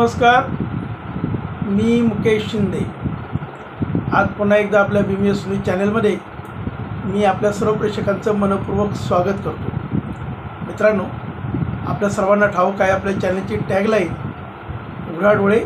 नमस्कार, मी मुकेश शिंदे। आज पुन्हा एकदा आपल्या BMS न्यूज चॅनलमध्ये मी आपल्या सर्व प्रेक्षकांचं मनपूर्वक स्वागत करतो। मित्रांनो, आपल्या सर्वांना ठाऊक आहे आपल्या चॅनलची टॅगलाईन उघडा डोळे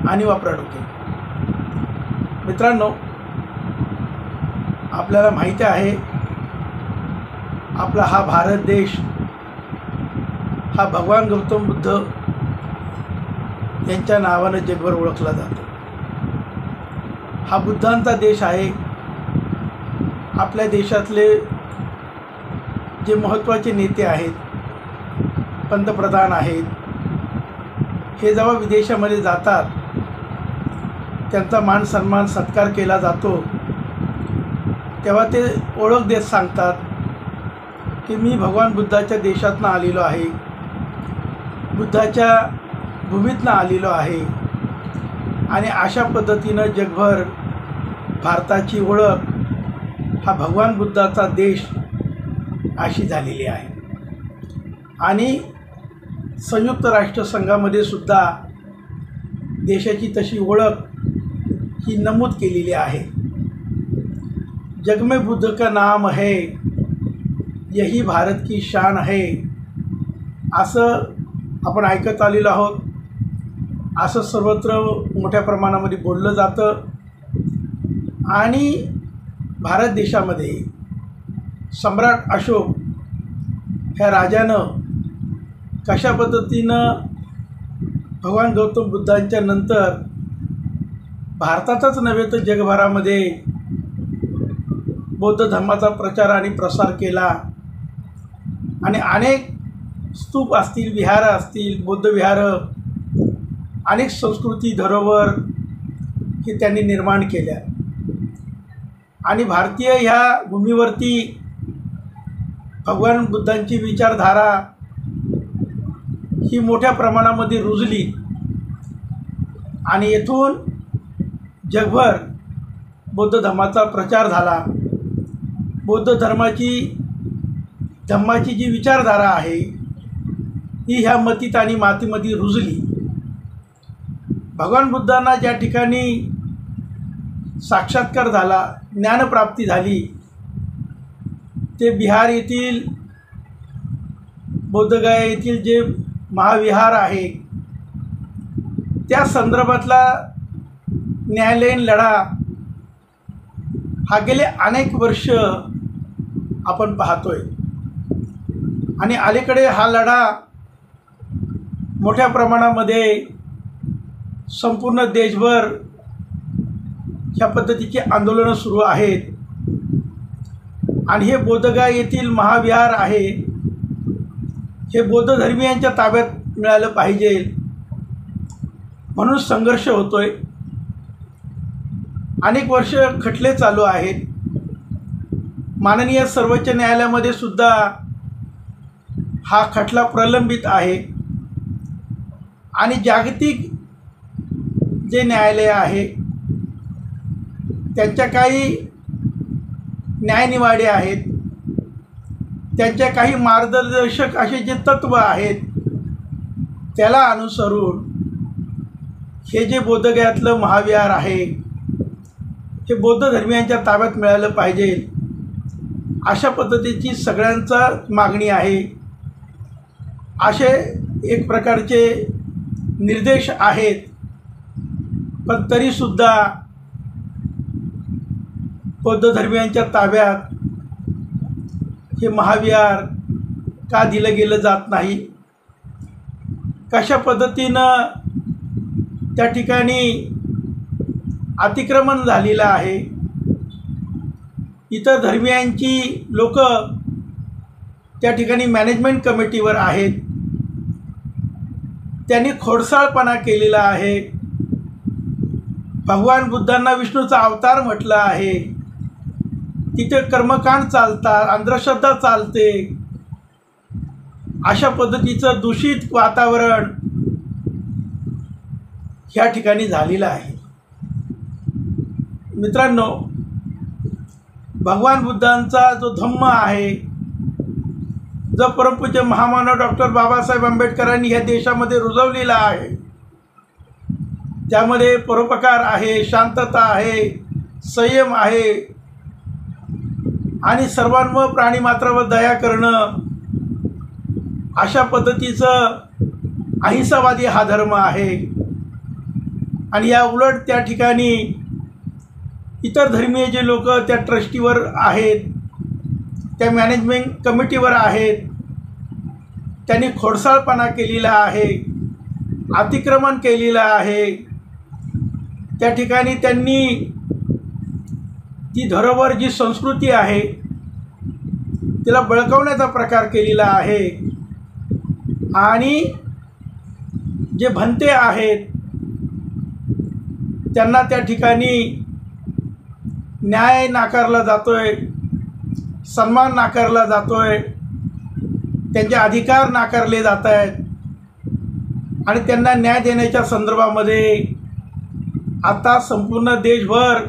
आणि वापरा डोके। मित्रांनो, आपल्याला माहिती आहे आपला हा भारत देश हा भगवान गौतम बुद्ध यांच्या नावाने जगभर ओळखला जातो। हा बुद्धांचा देश आहे। आपल्या देशातले जे महत्त्वाचे नेते आहेत, पंतप्रधान आहेत, हे जेव्हा विदेशामध्ये जातात त्यांचा मान सन्मान सत्कार केला जातो, तेव्हा ते ओळख देत सांगतात की मी भगवान बुद्धाच्या देशातून आलेलो आहे, बुद्धाच्या भूमीतून आलेलो आहे। आणि अशा पद्धतीनं जगभर भारताची ओळख हा भगवान बुद्धाचा देश अशी झालेली आहे। आणि संयुक्त राष्ट्रसंघामध्ये सुद्धा देशाची तशी ओळख ही नमूद केलेली आहे। जग में बुद्ध का नाम है, यही भारत की शान है, असं आपण ऐकत आलेलो आहोत। असं सर्वत्र मोठ्या प्रमाणामध्ये बोललं जातं। आणि भारत देशामध्ये सम्राट अशोक ह्या राजानं कशा पद्धतीनं भगवान गौतम बुद्धांच्या नंतर भारतातच नव्हे तर जगभरामध्ये बौद्ध धर्माचा प्रचार आणि प्रसार केला। आणि अनेक स्तूप असतील, विहार असतील, बौद्ध विहार, अनेक संस्कृती धरोहर हे त्यांनी निर्माण केल्या। आणि भारतीय ह्या भूमीवरती भगवान बुद्धांची विचारधारा ही मोठ्या प्रमाणामध्ये रुजली। आणि येथून जगभर बौद्ध धर्माचा प्रचार झाला। बौद्ध धम्माची जी विचारधारा आहे ही ह्या मतीत आणि मातीमध्ये रुजली। भगवान बुद्धांना ज्या ठिकाणी साक्षात्कार झाला, ज्ञानप्राप्ती झाली, ते बिहार येथील बोधगया येथील जे महाविहार आहे त्या संदर्भातला न्यायालयीन लढा हा गेले अनेक वर्ष आपण पाहतोय। आणि अलीकडे हा लढा मोठ्या प्रमाणामध्ये संपूर्ण देशभर ह्या पद्धतीची आंदोलनं सुरू आहेत। आणि हे बोधगया येथील महाविहार आहे हे बौद्ध धर्मीयांच्या ताब्यात मिळालं पाहिजे म्हणून संघर्ष होतोय। अनेक वर्ष खटले चालू आहेत। माननीय सर्वोच्च न्यायालयामध्ये सुद्धा हा खटला प्रलंबित आहे। आणि जागतिक जे न्यायालय आहे त्यांच्या काही न्यायनिवाडे आहेत, त्यांच्या काही मार्गदर्शक असे जे तत्त्व आहेत त्याला अनुसरून हे जे बोधगयातलं महाविहार आहे हे बौद्ध धर्मीयांच्या ताब्यात मिळालं पाहिजे अशा पद्धतीची सगळ्यांचा मागणी आहे। असे एक प्रकारचे निर्देश आहेत। पण तरीसुद्धा बौद्ध धर्मीयांच्या ताब्यात हे महाविहार का दिलं गेलं जात नाही? कशा पद्धतीनं त्या ठिकाणी अतिक्रमण झालेलं आहे? इतर धर्मीयांची लोक त्या ठिकाणी मॅनेजमेंट कमिटीवर आहेत, त्यांनी खोडसाळपणा केलेला आहे। भगवान बुद्धांना विष्णूचा अवतार म्हटलं आहे, तिथे कर्मकांड चालतात, अंधश्रद्धा चालते। अशा पद्धतीचं दूषित वातावरण ह्या ठिकाणी झालेलं आहे। मित्रांनो, भगवान बुद्धांचा जो धम्म आहे, जो परमपूज्य महामानव डॉक्टर बाबासाहेब आंबेडकरांनी ह्या देशामध्ये रुजवलेला आहे, त्यामध्ये परोपकार आहे, शांतता आहे, संयम आहे आणि सर्वांवर प्राणीमात्रावर दया करणं, अशा पद्धतीचं अहिंसावादी हा धर्म आहे. आणि या उलट त्या ठिकाणी इतर धर्मीय जे लोक त्या ट्रस्टीवर आहेत, त्या मॅनेजमेंट कमिटीवर आहेत, त्यांनी खोडसाळपणा केलेला आहे, अतिक्रमण केलेलं आहे. त्या ठिकाणी त्यांनी ती धरोहर जी संस्कृती आहे तिला बळकावण्याचा प्रकार केलेला आहे. आणि जे भंते आहेत त्यांना त्या ठिकाणी न्याय नाकारला जातोय, सन्मान नाकारला जातोय, त्यांचे अधिकार नाकारले जात आहेत. आणि त्यांना न्याय देण्याच्या संदर्भामध्ये आता संपूर्ण देशभर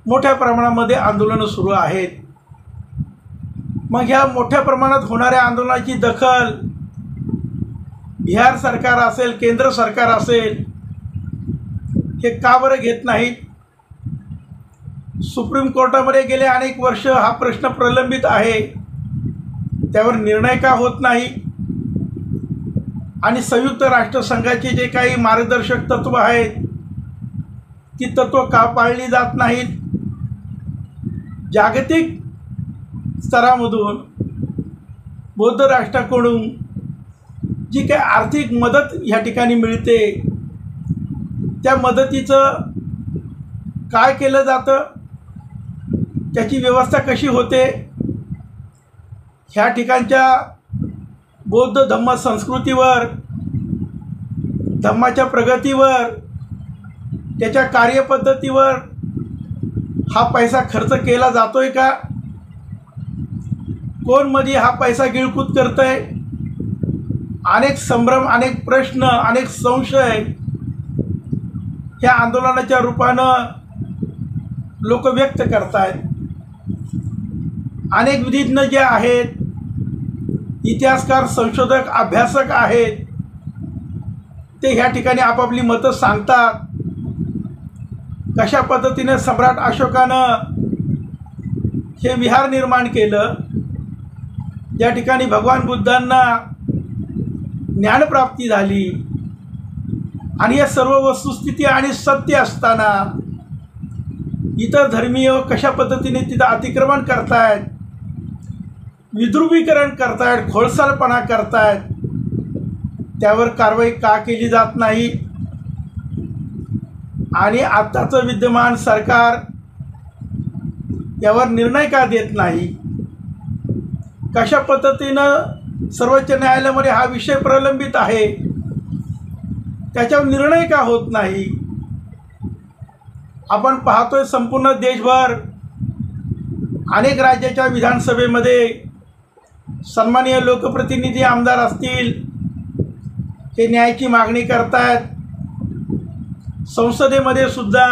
मोठ्या प्रमाणामध्ये आंदोलनं सुरू आहेत. मग ह्या मोठ्या प्रमाणात होणाऱ्या आंदोलनाची दखल बिहार सरकार असेल, केंद्र सरकार असेल, हे का बरं घेत नाहीत? सुप्रीम कोर्टामध्ये गेले अनेक वर्ष हा प्रश्न प्रलंबित आहे, त्यावर निर्णय का होत नाही? आणि संयुक्त राष्ट्रसंघाचे जे काही मार्गदर्शक तत्त्व आहेत ती तत्त्व का पाळली जात नाहीत? जागतिक स्तरामधून बौद्ध राष्ट्राकडून जी काही आर्थिक मदत ह्या ठिकाणी मिळते त्या मदतीचं काय केलं जातं, त्याची व्यवस्था कशी होते? ह्या ठिकाणच्या बौद्ध धम्म संस्कृतीवर, धम्माच्या प्रगतीवर, त्याच्या कार्यपद्धतीवर हा पैसा खर्च केला जातोय का? कोण मध्ये हा पैसा गिळकूट करतंय? अनेक संभ्रम, अनेक प्रश्न, अनेक संशय ह्या आंदोलनाच्या रूपानं लोक व्यक्त करतायत. अनेक विधिज्ञ जे आहेत, इतिहासकार, संशोधक, अभ्यासक आहेत, ते ह्या ठिकाणी आपापली मतं सांगतात. कशा पद्धतीने सम्राट अशोकानं हे विहार निर्माण केलं, या ठिकाणी भगवान बुद्धांना ज्ञानप्राप्ती झाली. आणि या सर्व वस्तुस्थिती आणि सत्य असताना इतर धर्मीय कशा पद्धतीने तिथं अतिक्रमण करतायत, विद्रुपीकरण करतायत, खोडसाळपणा करतायत, त्यावर कारवाई का केली जात नाही? आणि आत्ताचं विद्यमान सरकार यावर निर्णय का देत नाही? कशा पद्धतीनं सर्वोच्च न्यायालयामध्ये हा विषय प्रलंबित आहे, त्याच्यावर निर्णय का होत नाही? आपण पाहतोय संपूर्ण देशभर अनेक राज्याच्या विधानसभेमध्ये सन्माननीय लोकप्रतिनिधी आमदार असतील, हे न्यायाची मागणी करतायत. संसदेमध्ये सुद्धा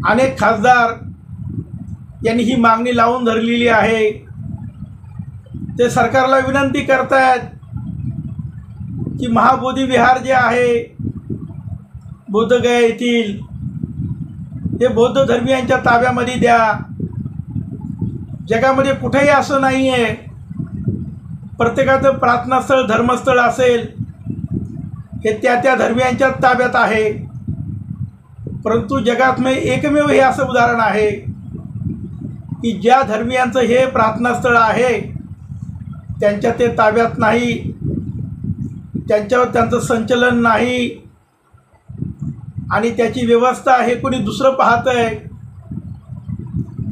अनेक खासदार यांनी ही मागणी लावून धरलेली आहे. ते सरकारला विनंती करतायत की महाबोधी विहार जे आहे बोधगया येथील, हे बौद्ध धर्मीयांच्या ताब्यामध्ये द्या. जगामध्ये कुठेही असं नाही आहे, प्रत्येकाचं प्रार्थनास्थळ, धर्मस्थळ असेल हे त्या त्या धर्मीयांच्या ताब्यात आहे. परंतु जगात में एकमेव हे असं उदाहरण आहे की ज्या धर्मीयांचं हे प्रार्थनास्थळ आहे त्यांच्या ते ताब्यात नाही, त्यांच्यावर त्यांचं संचलन नाही आणि त्याची व्यवस्था हे कोणी दुसरं पाहत आहे.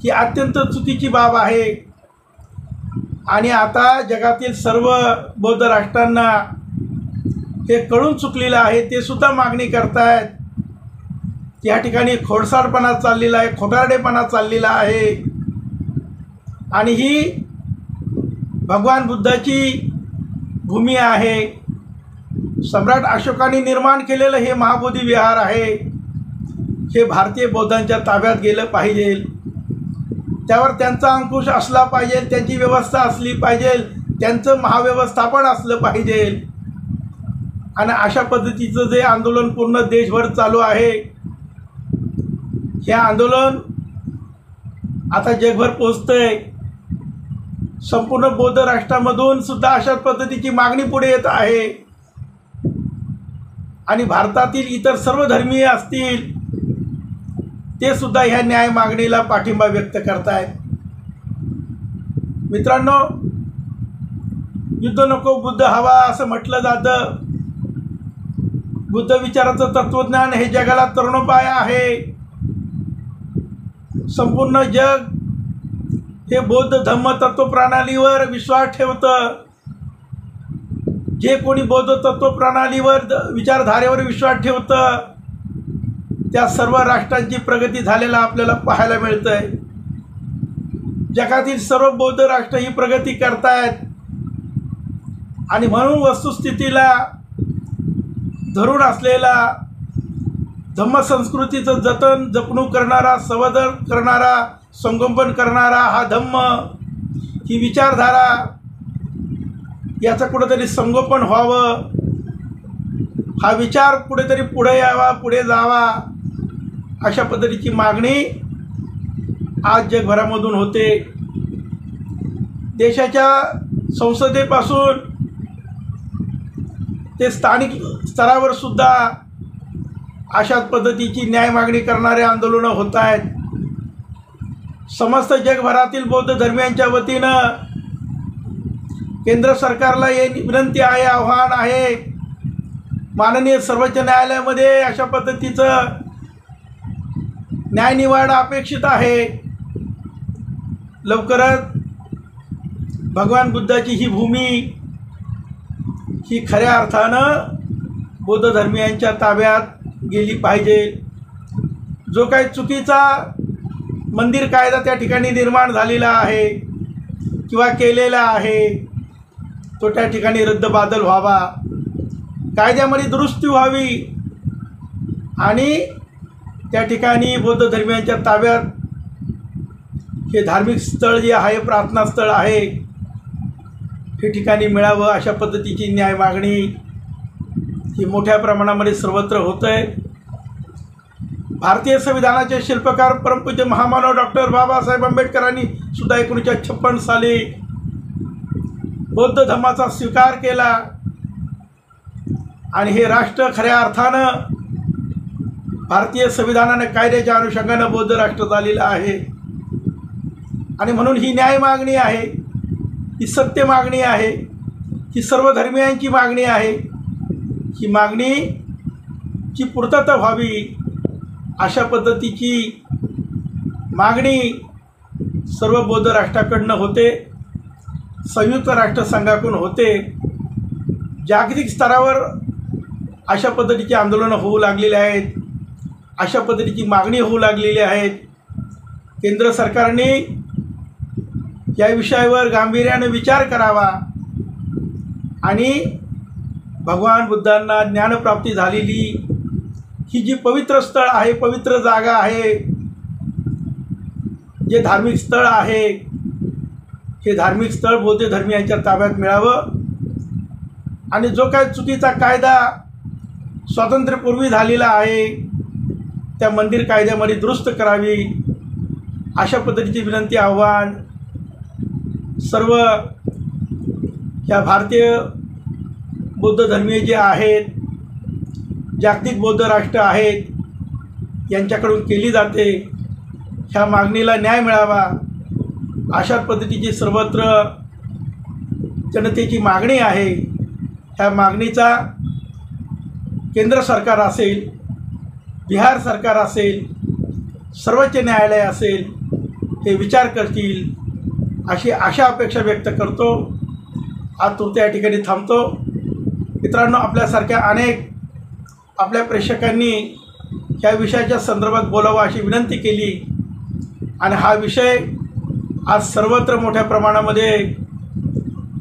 ही अत्यंत चुकीची बाब आहे. आणि आता जगातील सर्व बौद्ध राष्ट्रांना हे कळून चुकलेलं आहे. ते सुद्धा मागणी करतायत की या ठिकाणी खोडसाळपणा चाललेला आहे, खोटारडेपणा चाललेला आहे. आणि ही भगवान बुद्धाची भूमी आहे. सम्राट अशोकाने निर्माण केलेलं हे महाबोधी विहार आहे, हे भारतीय बौद्धांच्या ताब्यात गेलं पाहिजे. त्यावर त्यांचा अंकुश असला पाहिजे, त्यांची व्यवस्था असली पाहिजे, त्यांचं महाव्यवस्थापन असलं पाहिजे. आणि अशा पद्धतीचं जे आंदोलन पूर्ण देशभर चालू आहे, हे आंदोलन आता जगभर पोहोचतंय। संपूर्ण बौद्ध राष्ट्रामधून सुद्धा अशाच पद्धतीची मागणी पुढे येत आहे आणि भारतातील इतर सर्व धर्मीय असतील ते सुद्धा ह्या न्याय मागणीला पाठिंबा व्यक्त करतायत। मित्रांनो, युद्ध नको बुद्ध हवा असं म्हटलं जातं। बुद्ध विचाराचं तत्वज्ञान हे जगाला तरुणोपाय आहे। संपूर्ण जग हे बौद्ध धम्म तत्वप्रणालीवर विश्वास ठेवतं। जे कोणी बौद्ध तत्वप्रणालीवर विचारधारेवर विश्वास ठेवतं त्या सर्व राष्ट्रांची प्रगती झालेला आपल्याला पाहायला मिळतंय। जगातील सर्व बौद्ध राष्ट्र ही प्रगती करतायत आणि म्हणून वस्तुस्थितीला धरून असलेला धम्मसंस्कृतीचं जतन जपणूक करणारा, संवर्धन करणारा, संगोपन करणारा हा धम्म, ही विचारधारा याचं कुठेतरी संगोपन व्हावं, हा विचार कुठेतरी पुढे यावा, पुढे जावा, अशा पद्धतीची मागणी आज जगभरामधून होते। देशाच्या संसदेपासून ते स्थानिक स्तरावर सुद्धा अशाच पद्धतीची न्याय मागणी करणारे आंदोलनं होत आहेत। समस्त जगभरातील बौद्ध धर्मियांच्या वतीनं केंद्र सरकारला हे विनंती आहे, आव्हान आहे, माननीय सर्वोच्च न्यायालयामध्ये अशा पद्धतीचं न्यायनिवाडा अपेक्षित आहे। लवकरच भगवान बुद्धाची ही भूमी ही खऱ्या अर्थानं बौद्ध धर्मियांच्या ताब्यात गेली पाहिजे। जो काही चुकीचा मंदिर कायदा त्या ठिकाणी निर्माण झालेला आहे किंवा केलेला आहे तो त्या ठिकाणी रद्दबादल व्हावा, कायद्यामध्ये दुरुस्ती व्हावी आणि त्या ठिकाणी बौद्ध धर्मियांच्या ताब्यात हे धार्मिक स्थळ जे आहे, प्रार्थना स्थळ आहे, हे ठिकाणी मिळावं, अशा पद्धतीची न्याय मागणी ही मोठ्या प्रमाणामध्ये सर्वत्र होत आहे। भारतीय संविधानाचे शिल्पकार परमपूज्य महामानव डॉक्टर बाबासाहेब आंबेडकरांनी सुद्धा 1956 साली बौद्ध धर्माचा स्वीकार केला आणि हे राष्ट्र खऱ्या अर्थानं भारतीय संविधानाने कायद्याच्या अनुषंगाने बौद्ध राष्ट्र झालेलं आहे। आणि म्हणून ही न्याय मागणी आहे, ही सत्य मागणी आहे, ही सर्व धर्मियांची मागणी आहे। ही मागणीची पूर्तता व्हावी अशा पद्धतीची मागणी सर्व बौद्ध राष्ट्राकडनं होते, संयुक्त राष्ट्रसंघाकडून होते। जागतिक स्तरावर अशा पद्धतीची आंदोलनं होऊ लागलेली आहेत, अशा पद्धतीची मागणी होऊ लागलेली आहेत। केंद्र सरकारने या विषयावर गांभीर्याने विचार करावा आणि भगवान बुद्धांना ज्ञानप्राप्ती झालेली ही जी पवित्र स्थळ आहे, पवित्र जागा आहे, जे धार्मिक स्थळ आहे, हे धार्मिक स्थळ बौद्ध धर्मियांच्या ताब्यात मिळावं आणि जो काही चुकीचा कायदा स्वातंत्र्यपूर्वी झालेला आहे त्या मंदिर कायद्यामध्ये दुरुस्त करावी, अशा पद्धतीची विनंती, आव्हान सर्व ह्या भारतीय बौद्ध धर्मीय जे आहेत, जागतिक बौद्ध राष्ट्र आहेत यांच्याकडून केली जाते। ह्या मागणीला न्याय मिळावा अशाच पद्धतीची सर्वत्र जनतेची मागणी आहे। ह्या मागणीचा केंद्र सरकार असेल, बिहार सरकार असेल, सर्वोच्च न्यायालय असेल, हे विचार करतील अशी आशा अपेक्षा व्यक्त करतो। आज तुर्ते या ठिकाणी थांबतो। मित्रांनो, आपल्यासारख्या अनेक आपल्या प्रेक्षकांनी ह्या विषयाच्या संदर्भात बोलावं अशी विनंती केली आणि हा विषय आज सर्वत्र मोठ्या प्रमाणामध्ये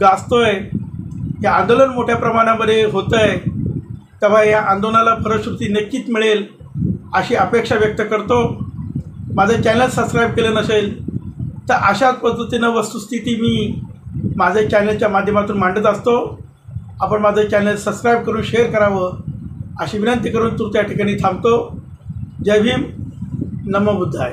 गाजतोय, हे आंदोलन मोठ्या प्रमाणामध्ये होतं आहे, तेव्हा या आंदोलनाला फलश्रुती नक्कीच मिळेल अशी अपेक्षा व्यक्त करतो। माझं चॅनल सबस्क्राईब केलं नसेल तर अशाच पद्धतीनं वस्तुस्थिती मी माझ्या चॅनलच्या माध्यमातून मांडत असतो। आपण माझं चॅनल सबस्क्राईब करून शेअर करावं अशी विनंती करून तू त्या ठिकाणी थांबतो. जय भीम, नमो बुद्धाय.